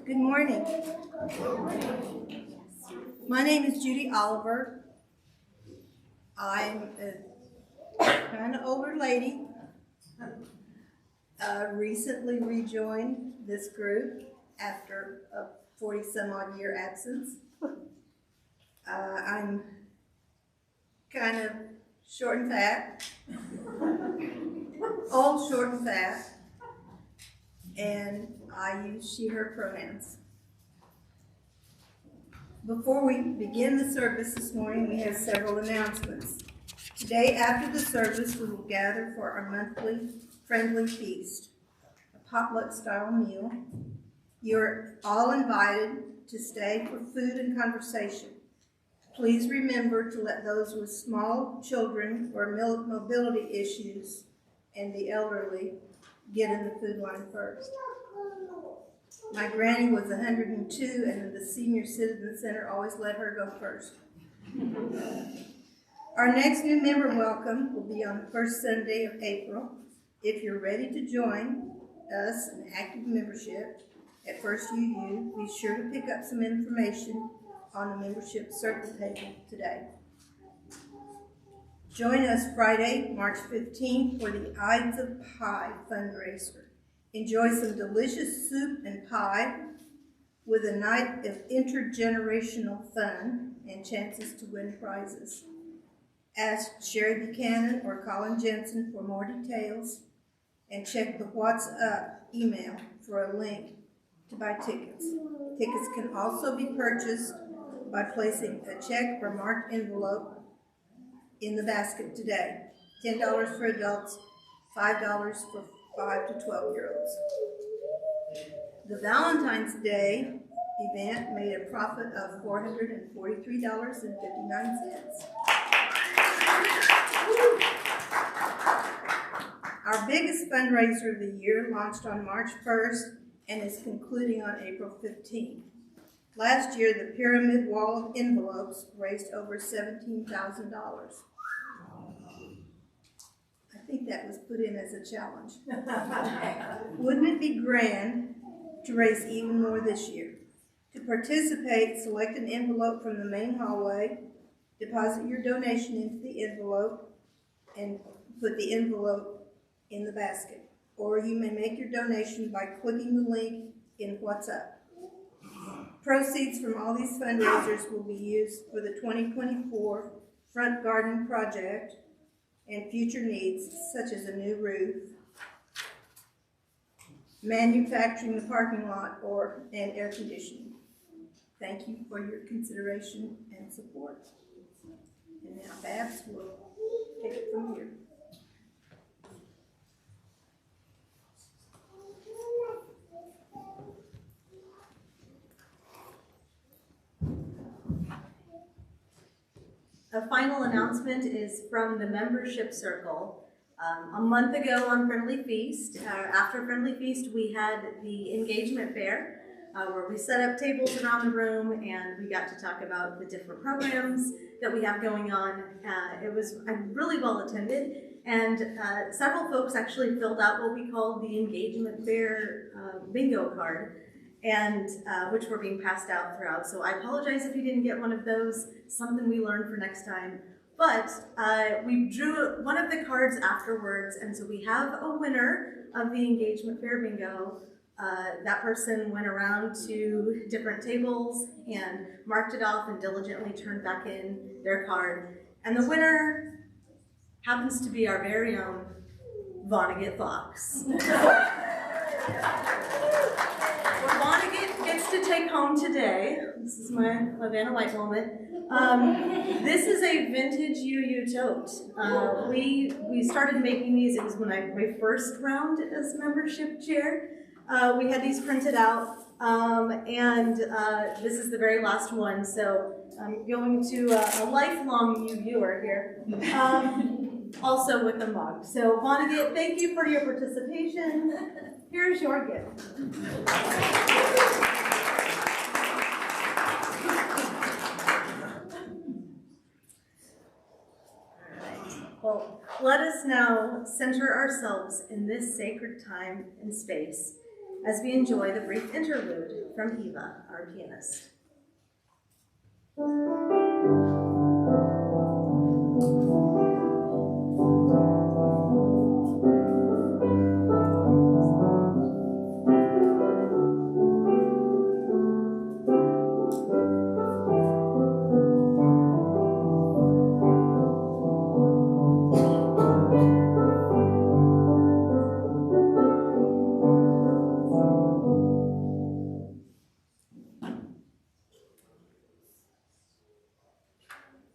Good morning. My name is Judy Oliver. I'm a kind of older lady. Recently rejoined this group after a 40-some-odd year absence. I'm kind of short and fat, old, short and fat, and I use she, her pronouns. Before we begin the service this morning, we have several announcements. Today, after the service, we will gather for our monthly friendly feast, a potluck-style meal. You're all invited to stay for food and conversation. Please remember to let those with small children or mobility issues and the elderly get in the food line first. My granny was 102, and the Senior Citizen Center always let her go first. Our next new member welcome will be on the first Sunday of April. If you're ready to join us in active membership at First UU, be sure to pick up some information on the membership circle table today. Join us Friday, March 15th for the Ides of Pie fundraiser. Enjoy some delicious soup and pie with a night of intergenerational fun and chances to win prizes. Ask Sherry Buchanan or Colin Jensen for more details, and check the What's Up email for a link to buy tickets. Tickets can also be purchased by placing a check or marked envelope in the basket today. $10 for adults, $5 for 5 to 12-year-olds. The Valentine's Day event made a profit of $443.59. Our biggest fundraiser of the year launched on March 1st and is concluding on April 15th. Last year, the pyramid wall of envelopes raised over $17,000. I think that was put in as a challenge. Wouldn't it be grand to raise even more this year? To participate, select an envelope from the main hallway, deposit your donation into the envelope, and put the envelope in the basket. Or you may make your donation by clicking the link in What's Up. Proceeds from all these fundraisers will be used for the 2024 front garden project and future needs such as a new roof, manufacturing the parking lot, and air conditioning. Thank you for your consideration and support. And now Babs will take it from here. A final announcement is from the membership circle. A month ago on Friendly Feast, after Friendly Feast, we had the engagement fair where we set up tables around the room and we got to talk about the different programs that we have going on. It was really well attended, and several folks actually filled out what we call the engagement fair bingo card, and which were being passed out throughout. So I apologize if you didn't get one of those, something we learned for next time. But we drew one of the cards afterwards, and so we have a winner of the engagement fair bingo. That person went around to different tables and marked it off and diligently turned back in their card. And the winner happens to be our very own Vonnegut Fox. What Vonnegut gets to take home today, this is my Vanna White moment. This is a vintage UU tote. We started making these, it was when my first round as membership chair. We had these printed out, and this is the very last one, so I'm going to a lifelong UUer here, also with a mug. So Vonnegut, thank you for your participation. Here's your gift. Well, let us now center ourselves in this sacred time and space as we enjoy the brief interlude from Eva, our pianist.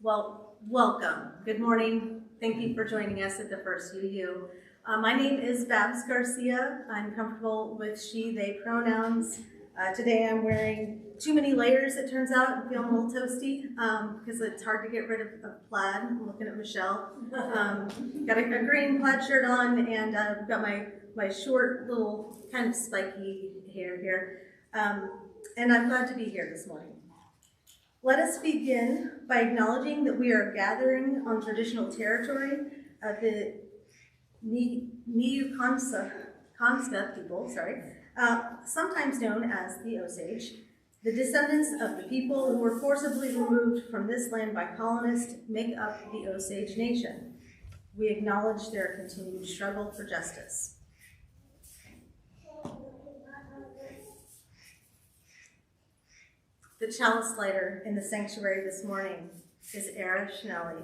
Well, welcome. Good morning. Thank you for joining us at the First UU. My name is Babs Garcia. I'm comfortable with she, they pronouns. Today I'm wearing too many layers, it turns out. I'm feeling a little toasty because it's hard to get rid of plaid. I'm looking at Michelle. Got a green plaid shirt on, and got my short little kind of spiky hair here. And I'm glad to be here this morning. Let us begin by acknowledging that we are gathering on traditional territory of the Niukanska people, sometimes known as the Osage, the descendants of the people who were forcibly removed from this land by colonists make up the Osage Nation. We acknowledge their continued struggle for justice. The chalice lighter in the sanctuary this morning is Era Schnelly.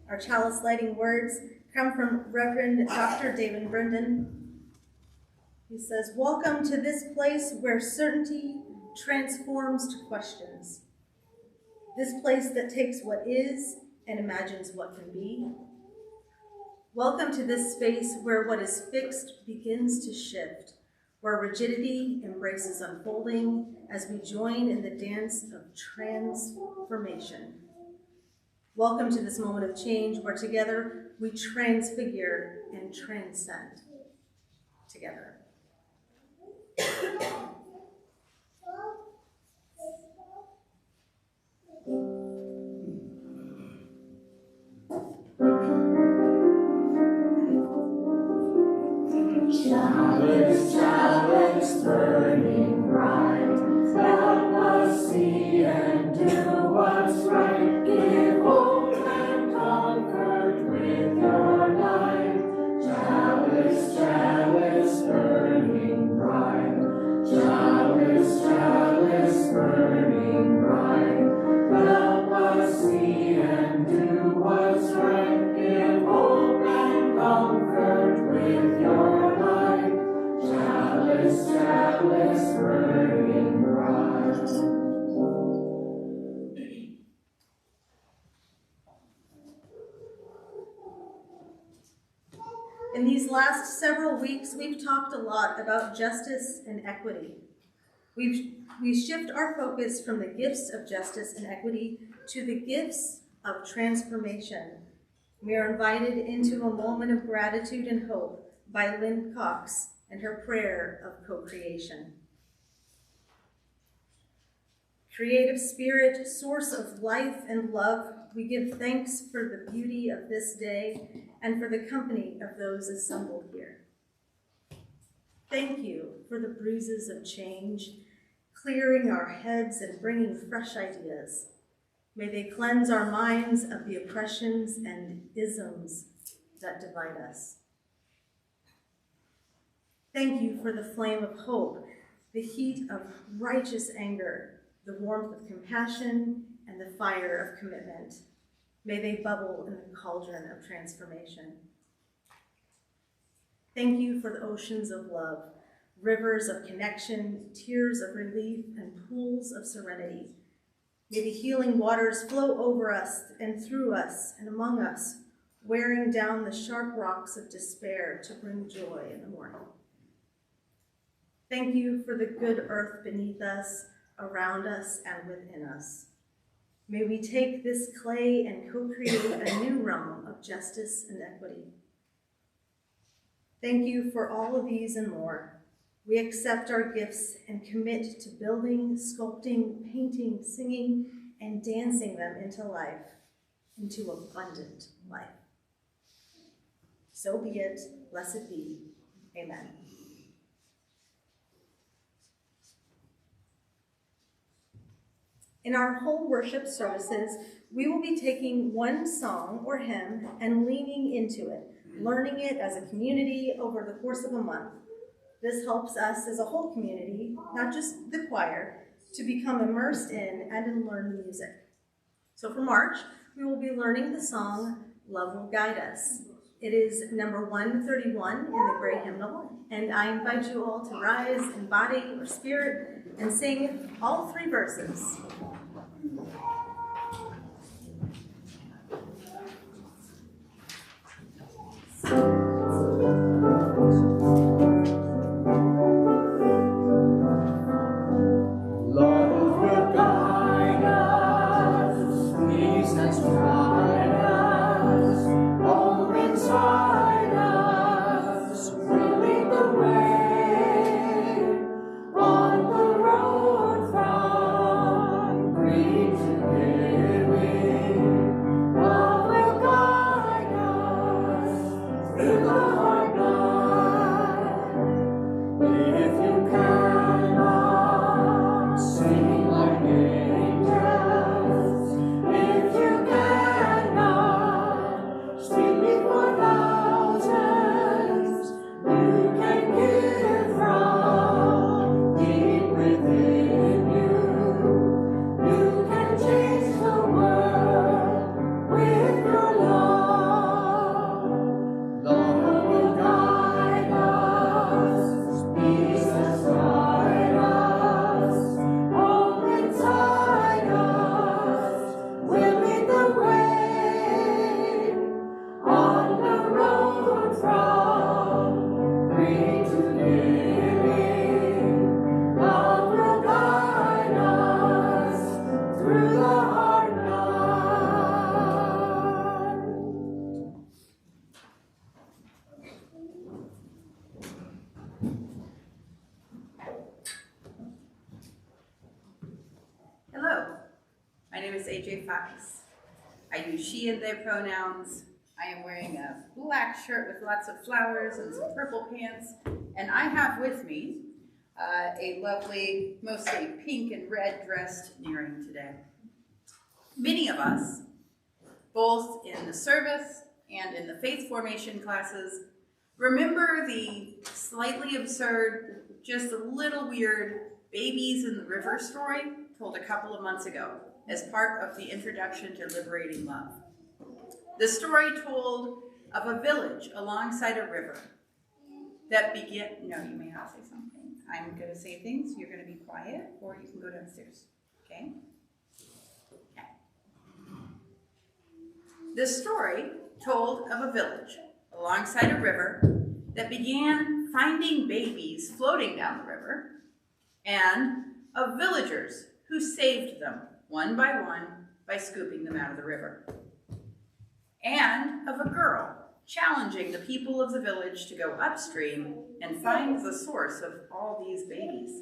Our chalice lighting words come from Reverend Dr. David Brendan. He says, "Welcome to this place where certainty transforms to questions. This place that takes what is and imagines what can be. Welcome to this space where what is fixed begins to shift, where rigidity embraces unfolding as we join in the dance of transformation. Welcome to this moment of change where together we transfigure and transcend together." Chalice, chalice burning bright, help us see and do what's right. Give hope and comfort with your light. Chalice, chalice burning bright. Chalice, chalice burning bright. Help us see and do what's right. Give hope and comfort with your light. Chalice, chalice burning bright. In these last several weeks, we've talked a lot about justice and equity. We shift our focus from the gifts of justice and equity to the gifts of transformation. We are invited into a moment of gratitude and hope by Lynn Cox and her prayer of co-creation. Creative Spirit, source of life and love, we give thanks for the beauty of this day and for the company of those assembled here. Thank you for the breezes of change, clearing our heads and bringing fresh ideas. May they cleanse our minds of the oppressions and isms that divide us. Thank you for the flame of hope, the heat of righteous anger, the warmth of compassion, and the fire of commitment. May they bubble in the cauldron of transformation. Thank you for the oceans of love, rivers of connection, tears of relief, and pools of serenity. May the healing waters flow over us and through us and among us, wearing down the sharp rocks of despair to bring joy in the morning. Thank you for the good earth beneath us, around us, and within us. May we take this clay and co-create a new realm of justice and equity. Thank you for all of these and more. We accept our gifts and commit to building, sculpting, painting, singing, and dancing them into life, into abundant life. So be it, blessed be. Amen. In our whole worship services, we will be taking one song or hymn and leaning into it, learning it as a community over the course of a month. This helps us as a whole community, not just the choir, to become immersed in and learn the music. So for March, we will be learning the song, Love Will Guide Us. It is number 131 in the Gray Hymnal, and I invite you all to rise in body or spirit and sing all 3 verses. I use she and they pronouns. I am wearing a black shirt with lots of flowers and some purple pants. And I have with me a lovely, mostly pink and red dressed Nearing today. Many of us, both in the service and in the faith formation classes, remember the slightly absurd, just a little weird babies in the river story told a couple of months ago as part of the introduction to Liberating Love. The story told of a village alongside a river that began, no, you may not say something. I'm going to say things, you're going to be quiet, or you can go downstairs, okay? Okay. The story told of a village alongside a river that began finding babies floating down the river, and of villagers who saved them one by scooping them out of the river. And of a girl challenging the people of the village to go upstream and find the source of all these babies.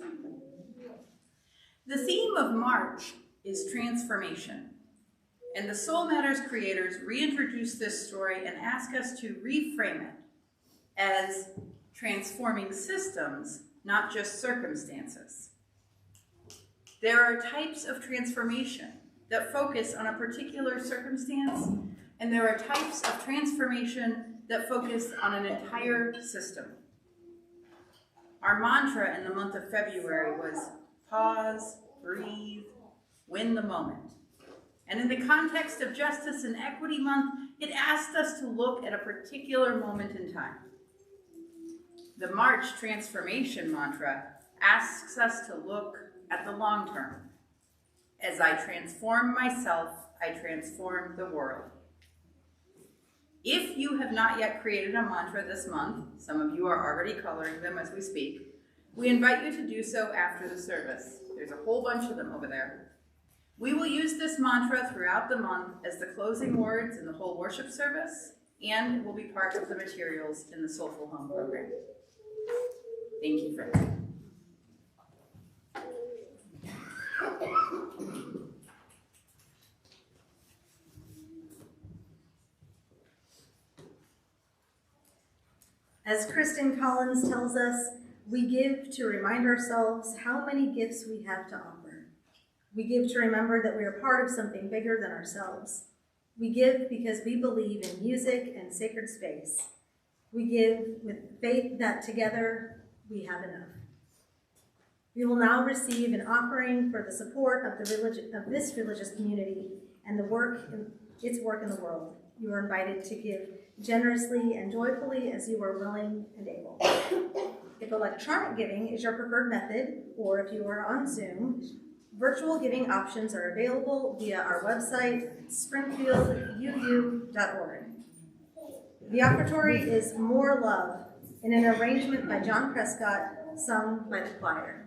The theme of March is transformation, and the Soul Matters creators reintroduce this story and ask us to reframe it as transforming systems, not just circumstances. There are types of transformation that focus on a particular circumstance, and there are types of transformation that focus on an entire system. Our mantra in the month of February was pause, breathe, win the moment. And in the context of Justice and Equity Month, it asked us to look at a particular moment in time. The March transformation mantra asks us to look at the long term. As I transform myself, I transform the world. If you have not yet created a mantra this month, some of you are already coloring them as we speak, we invite you to do so after the service. There's a whole bunch of them over there. We will use this mantra throughout the month as the closing words in the whole worship service, and it will be part of the materials in the Soulful Home program. Thank you for that. As Kristen Collins tells us, we give to remind ourselves how many gifts we have to offer. We give to remember that we are part of something bigger than ourselves. We give because we believe in music and sacred space. We give with faith that together we have enough. We will now receive an offering for the support of this religious community and its work in the world. You are invited to give generously and joyfully as you are willing and able. If electronic giving is your preferred method, or if you are on Zoom, virtual giving options are available via our website, springfielduu.org. The offertory is More Love, in an arrangement by John Prescott, sung by the choir.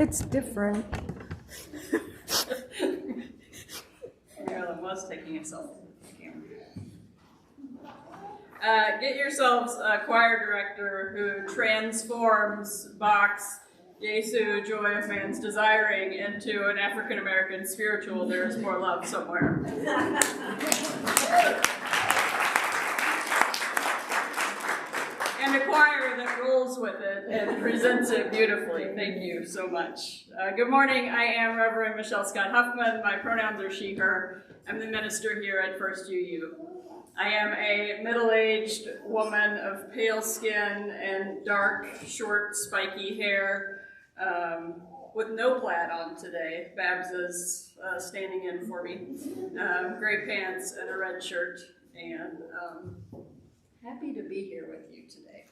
It's different. Marilyn was taking a selfie with the camera. Get yourselves a choir director who transforms Bach's Jesu, joy of man's desiring, into an African-American spiritual, there is more love somewhere. And a choir that rolls with it and presents it beautifully. Thank you so much. Good morning, I am Reverend Michelle Scott-Huffman. My pronouns are she, her. I'm the minister here at First UU. I am a middle-aged woman of pale skin and dark, short, spiky hair, with no plaid on today. Babs is standing in for me. Gray pants and a red shirt, and happy to be here with you today.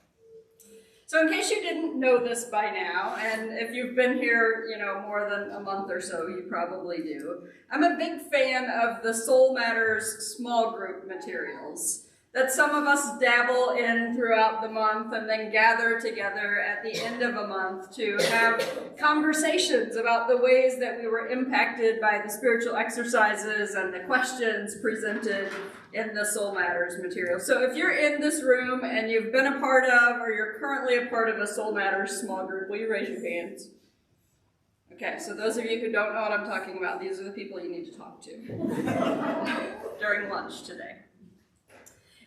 So in case you didn't know this by now, and if you've been here, more than a month or so, you probably do, I'm a big fan of the Soul Matters small group materials that some of us dabble in throughout the month and then gather together at the end of a month to have conversations about the ways that we were impacted by the spiritual exercises and the questions presented in the Soul Matters material. So if you're in this room and you've been a part of, or you're currently a part of a Soul Matters small group, will you raise your hands? Okay, so those of you who don't know what I'm talking about, these are the people you need to talk to during lunch today.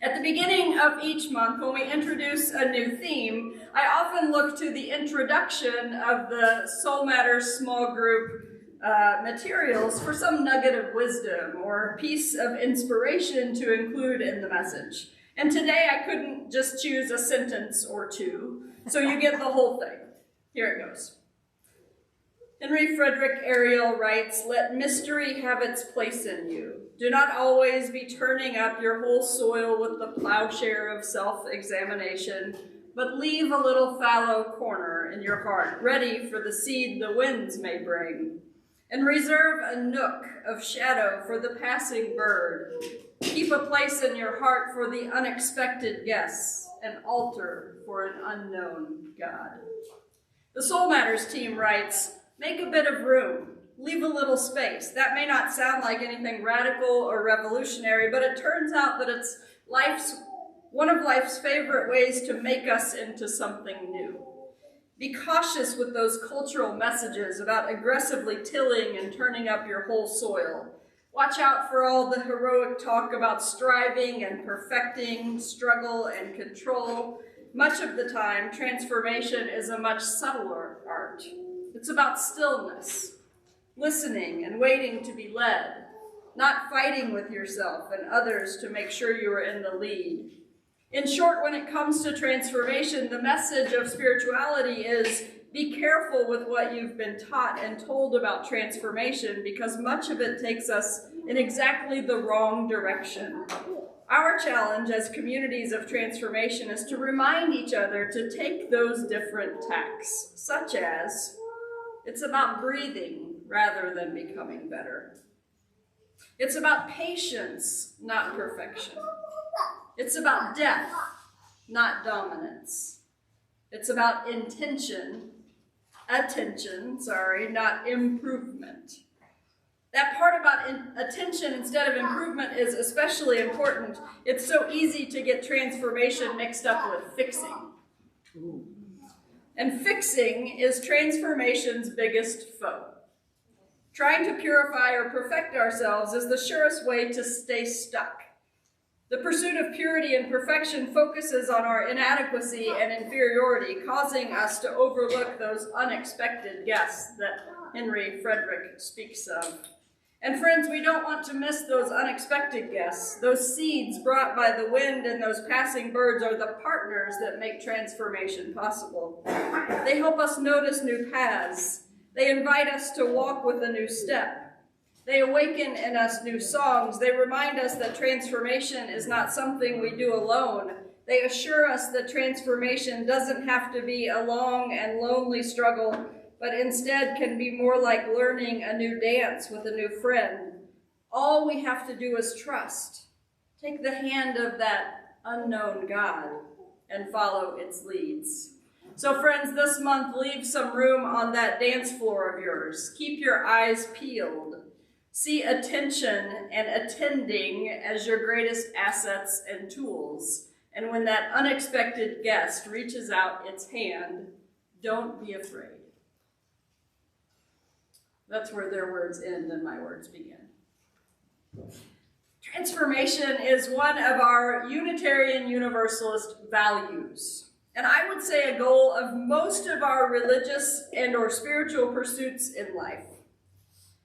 At the beginning of each month, when we introduce a new theme, I often look to the introduction of the Soul Matters small group materials for some nugget of wisdom or piece of inspiration to include in the message. And today I couldn't just choose a sentence or two, so you get the whole thing. Here it goes. Henry Frederick Ariel writes, "Let mystery have its place in you. Do not always be turning up your whole soil with the plowshare of self-examination, but leave a little fallow corner in your heart, ready for the seed the winds may bring. And reserve a nook of shadow for the passing bird. Keep a place in your heart for the unexpected guests, an altar for an unknown God." The Soul Matters team writes, "Make a bit of room. Leave a little space." That may not sound like anything radical or revolutionary, but it turns out that it's one of life's favorite ways to make us into something new. Be cautious with those cultural messages about aggressively tilling and turning up your whole soil. Watch out for all the heroic talk about striving and perfecting, struggle and control. Much of the time, transformation is a much subtler art. It's about stillness, listening and waiting to be led, not fighting with yourself and others to make sure you are in the lead. In short, when it comes to transformation, the message of spirituality is be careful with what you've been taught and told about transformation, because much of it takes us in exactly the wrong direction. Our challenge as communities of transformation is to remind each other to take those different tacks, such as it's about breathing rather than becoming better. It's about patience, not perfection. It's about depth, not dominance. It's about attention, not improvement. That part about attention instead of improvement is especially important. It's so easy to get transformation mixed up with fixing. And fixing is transformation's biggest foe. Trying to purify or perfect ourselves is the surest way to stay stuck. The pursuit of purity and perfection focuses on our inadequacy and inferiority, causing us to overlook those unexpected guests that Henry Frederick speaks of. And friends, we don't want to miss those unexpected guests. Those seeds brought by the wind and those passing birds are the partners that make transformation possible. They help us notice new paths. They invite us to walk with a new step. They awaken in us new songs. They remind us that transformation is not something we do alone. They assure us that transformation doesn't have to be a long and lonely struggle, but instead can be more like learning a new dance with a new friend. All we have to do is trust. Take the hand of that unknown God and follow its leads. So friends, this month, leave some room on that dance floor of yours. Keep your eyes peeled. See attention and attending as your greatest assets and tools. And when that unexpected guest reaches out its hand, don't be afraid. That's where their words end and my words begin. Transformation is one of our Unitarian Universalist values, and I would say a goal of most of our religious and or spiritual pursuits in life.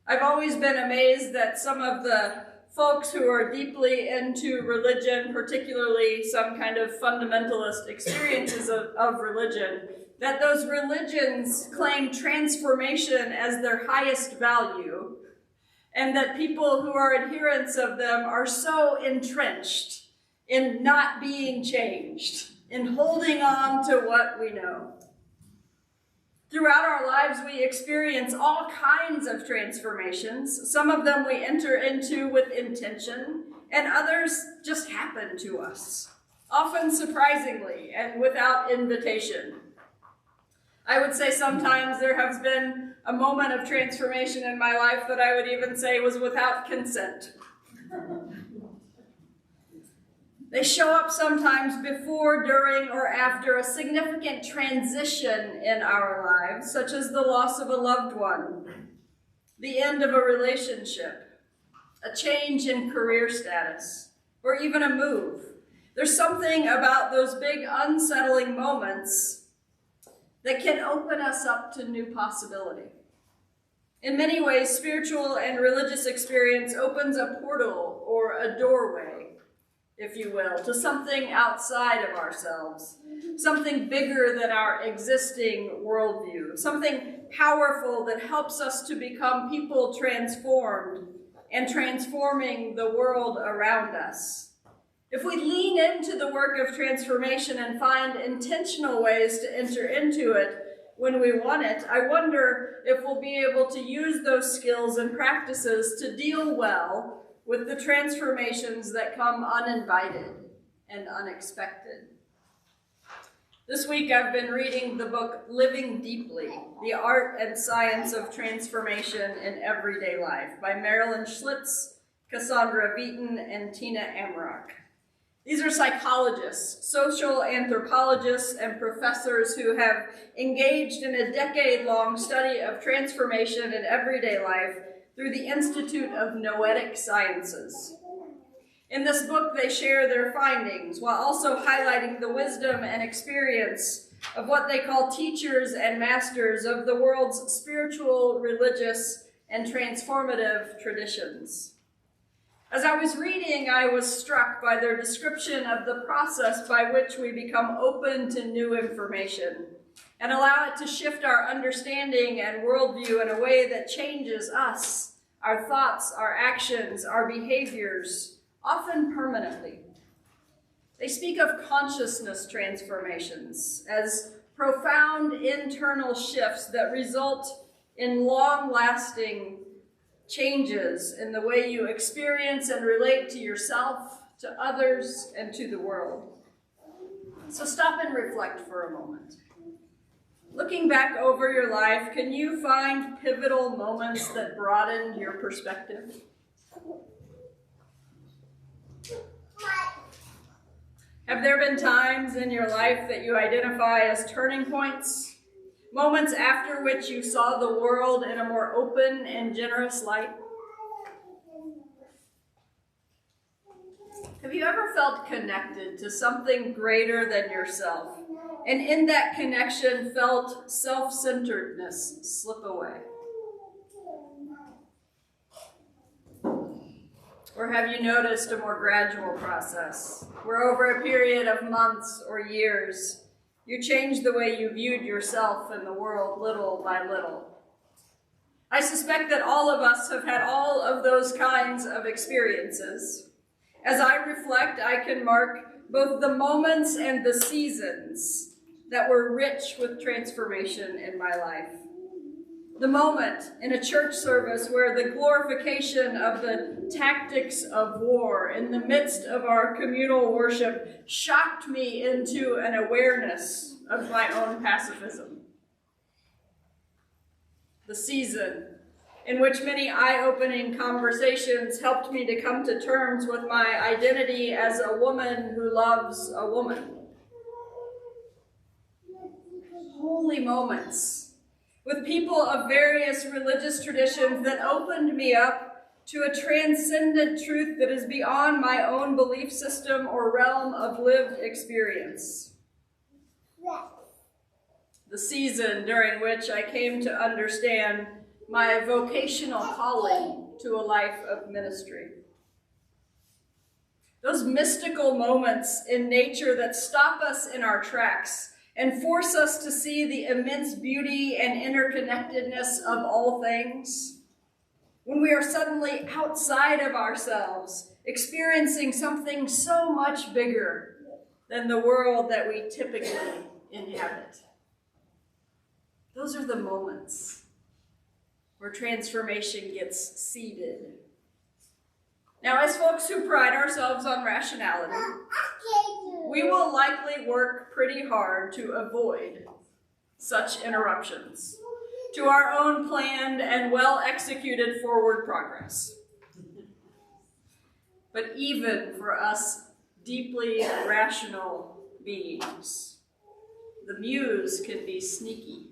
I've always been amazed that some of the folks who are deeply into religion, particularly some kind of fundamentalist experiences of religion, that those religions claim transformation as their highest value, and that people who are adherents of them are so entrenched in not being changed, in holding on to what we know. Throughout our lives, we experience all kinds of transformations. Some of them we enter into with intention, and others just happen to us, often surprisingly and without invitation. I would say sometimes there has been a moment of transformation in my life that I would even say was without consent. They show up sometimes before, during, or after a significant transition in our lives, such as the loss of a loved one, the end of a relationship, a change in career status, or even a move. There's something about those big unsettling moments that can open us up to new possibility. In many ways, spiritual and religious experience opens a portal or a doorway, if you will, to something outside of ourselves, something bigger than our existing worldview, something powerful that helps us to become people transformed and transforming the world around us. If we lean into the work of transformation and find intentional ways to enter into it when we want it, I wonder if we'll be able to use those skills and practices to deal well with the transformations that come uninvited and unexpected. This week I've been reading the book Living Deeply, The Art and Science of Transformation in Everyday Life by Marilyn Schlitz, Cassandra Beaton, and Tina Amrock. These are psychologists, social anthropologists, and professors who have engaged in a decade-long study of transformation in everyday life through the Institute of Noetic Sciences. In this book, they share their findings while also highlighting the wisdom and experience of what they call teachers and masters of the world's spiritual, religious, and transformative traditions. As I was reading, I was struck by their description of the process by which we become open to new information and allow it to shift our understanding and worldview in a way that changes us, our thoughts, our actions, our behaviors, often permanently. They speak of consciousness transformations as profound internal shifts that result in long-lasting changes in the way you experience and relate to yourself, to others, and to the world. So stop and reflect for a moment. Looking back over your life, can you find pivotal moments that broadened your perspective? Have there been times in your life that you identify as turning points? Moments after which you saw the world in a more open and generous light? Have you ever felt connected to something greater than yourself, and in that connection felt self-centeredness slip away? Or have you noticed a more gradual process, where over a period of months or years, you changed the way you viewed yourself and the world little by little? I suspect that all of us have had all of those kinds of experiences. As I reflect, I can mark both the moments and the seasons that were rich with transformation in my life. The moment in a church service where the glorification of the tactics of war in the midst of our communal worship shocked me into an awareness of my own pacifism. The season in which many eye-opening conversations helped me to come to terms with my identity as a woman who loves a woman. Holy moments with people of various religious traditions that opened me up to a transcendent truth that is beyond my own belief system or realm of lived experience. The season during which I came to understand my vocational calling to a life of ministry. Those mystical moments in nature that stop us in our tracks and force us to see the immense beauty and interconnectedness of all things. When we are suddenly outside of ourselves, experiencing something so much bigger than the world that we typically inhabit. Those are the moments where transformation gets seeded. Now, as folks who pride ourselves on rationality, we will likely work pretty hard to avoid such interruptions to our own planned and well-executed forward progress. But even for us deeply rational beings, the muse can be sneaky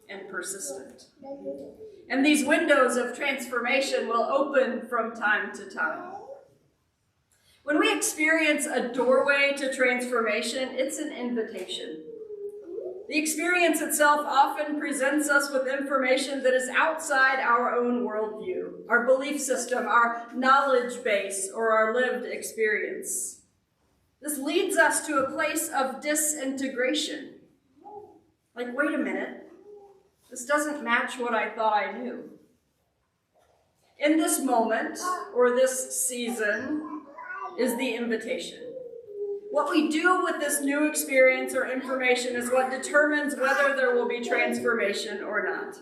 and persistent. And these windows of transformation will open from time to time. When we experience a doorway to transformation, it's an invitation. The experience itself often presents us with information that is outside our own worldview, our belief system, our knowledge base, or our lived experience. This leads us to a place of disintegration. Like, wait a minute. This doesn't match what I thought I knew. In this moment, or this season, is the invitation. What we do with this new experience or information is what determines whether there will be transformation or not.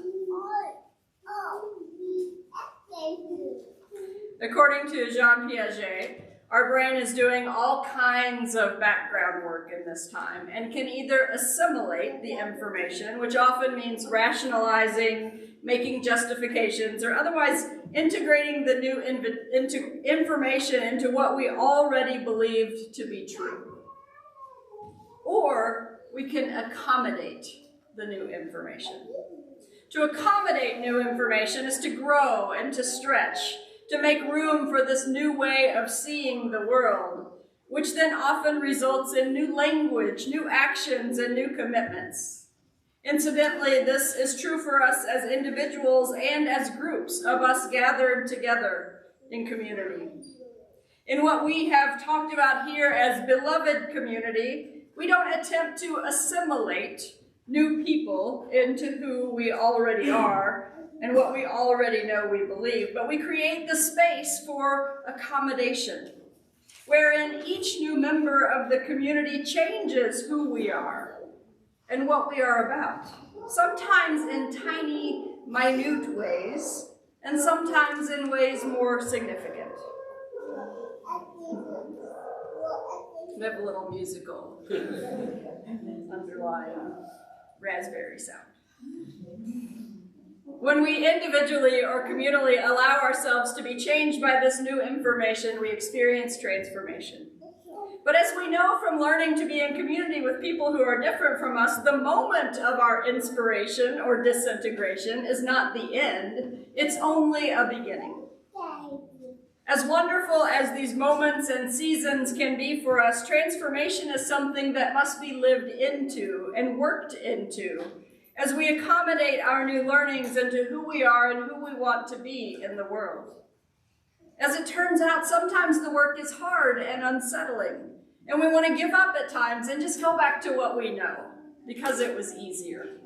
According to Jean Piaget, our brain is doing all kinds of background work in this time and can either assimilate the information, which often means rationalizing, making justifications, or otherwise integrating the new information into what we already believed to be true. Or we can accommodate the new information. To accommodate new information is to grow and to stretch, to make room for this new way of seeing the world, which then often results in new language, new actions, and new commitments. Incidentally, this is true for us as individuals and as groups of us gathered together in community. In what we have talked about here as beloved community, we don't attempt to assimilate new people into who we already are and what we already know we believe, but we create the space for accommodation, wherein each new member of the community changes who we are and what we are about, sometimes in tiny, minute ways, and sometimes in ways more significant. We have a little musical underlying raspberry sound. When we individually or communally allow ourselves to be changed by this new information, we experience transformation. But as we know from learning to be in community with people who are different from us, the moment of our inspiration or disintegration is not the end, it's only a beginning. As wonderful as these moments and seasons can be for us, transformation is something that must be lived into and worked into as we accommodate our new learnings into who we are and who we want to be in the world. As it turns out, sometimes the work is hard and unsettling, and we want to give up at times and just go back to what we know, because it was easier.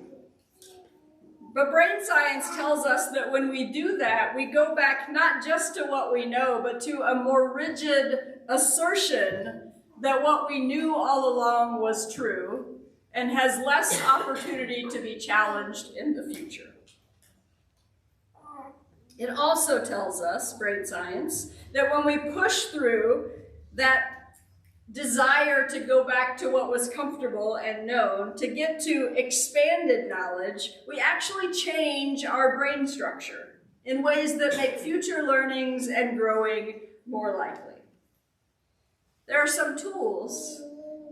But brain science tells us that when we do that, we go back not just to what we know, but to a more rigid assertion that what we knew all along was true and has less opportunity to be challenged in the future. It also tells us, brain science, that when we push through that desire to go back to what was comfortable and known, to get to expanded knowledge, we actually change our brain structure in ways that make future learnings and growing more likely. There are some tools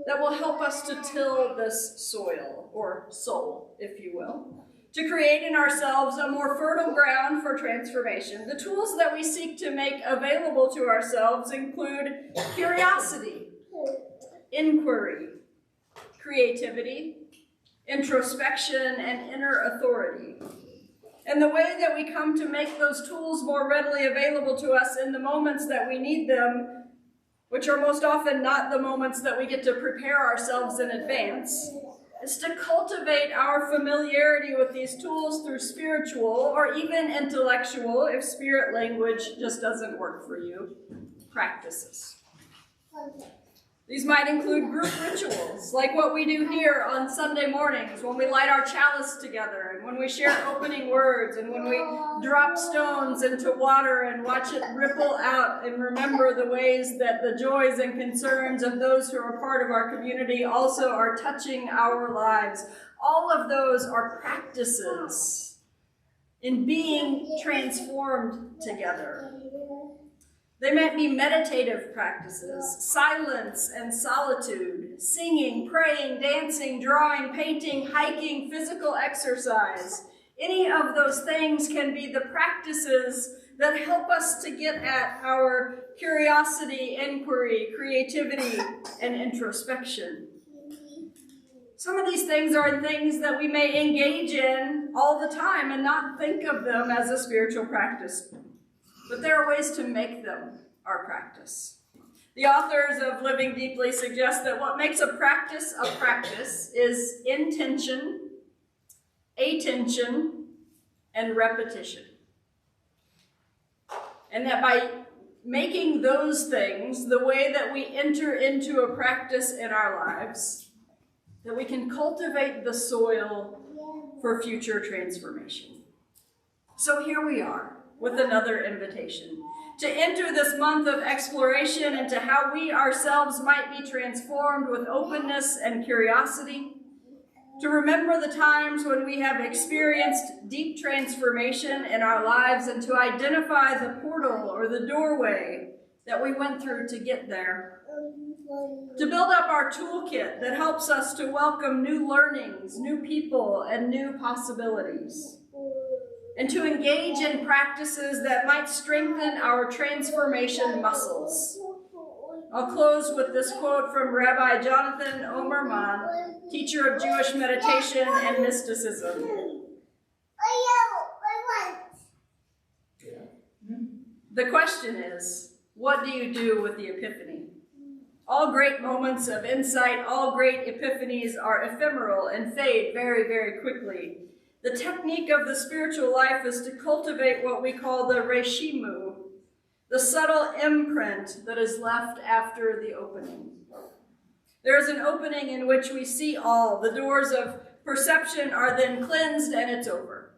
that will help us to till this soil, or soul, if you will, to create in ourselves a more fertile ground for transformation. The tools that we seek to make available to ourselves include curiosity, inquiry, creativity, introspection, and inner authority. And the way that we come to make those tools more readily available to us in the moments that we need them, which are most often not the moments that we get to prepare ourselves in advance, is to cultivate our familiarity with these tools through spiritual or even intellectual, if spirit language just doesn't work for you, practices. These might include group rituals, like what we do here on Sunday mornings when we light our chalice together, and when we share opening words, and when we drop stones into water and watch it ripple out and remember the ways that the joys and concerns of those who are part of our community also are touching our lives. All of those are practices in being transformed together. They might be meditative practices, silence and solitude, singing, praying, dancing, drawing, painting, hiking, physical exercise. Any of those things can be the practices that help us to get at our curiosity, inquiry, creativity, and introspection. Some of these things are things that we may engage in all the time and not think of them as a spiritual practice. But there are ways to make them our practice. The authors of Living Deeply suggest that what makes a practice is intention, attention, and repetition. And that by making those things the way that we enter into a practice in our lives, that we can cultivate the soil for future transformation. So here we are, with another invitation to enter this month of exploration into how we ourselves might be transformed with openness and curiosity, to remember the times when we have experienced deep transformation in our lives, and to identify the portal or the doorway that we went through to get there, to build up our toolkit that helps us to welcome new learnings, new people, and new possibilities, and to engage in practices that might strengthen our transformation muscles. I'll close with this quote from Rabbi Jonathan Omerman, teacher of Jewish meditation and mysticism. The question is, what do you do with the epiphany? All great moments of insight, all great epiphanies are ephemeral and fade very, very quickly. The technique of the spiritual life is to cultivate what we call the reshimu, the subtle imprint that is left after the opening. There is an opening in which we see all. The doors of perception are then cleansed and it's over.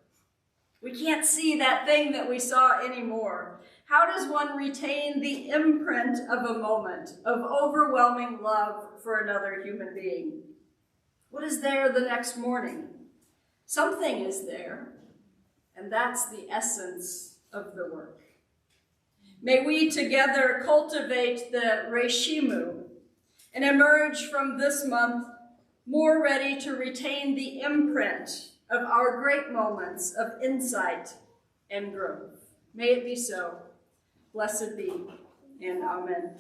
We can't see that thing that we saw anymore. How does one retain the imprint of a moment of overwhelming love for another human being? What is there the next morning? Something is there, and that's the essence of the work. May we together cultivate the reshimu and emerge from this month more ready to retain the imprint of our great moments of insight and growth. May it be so. Blessed be, and amen.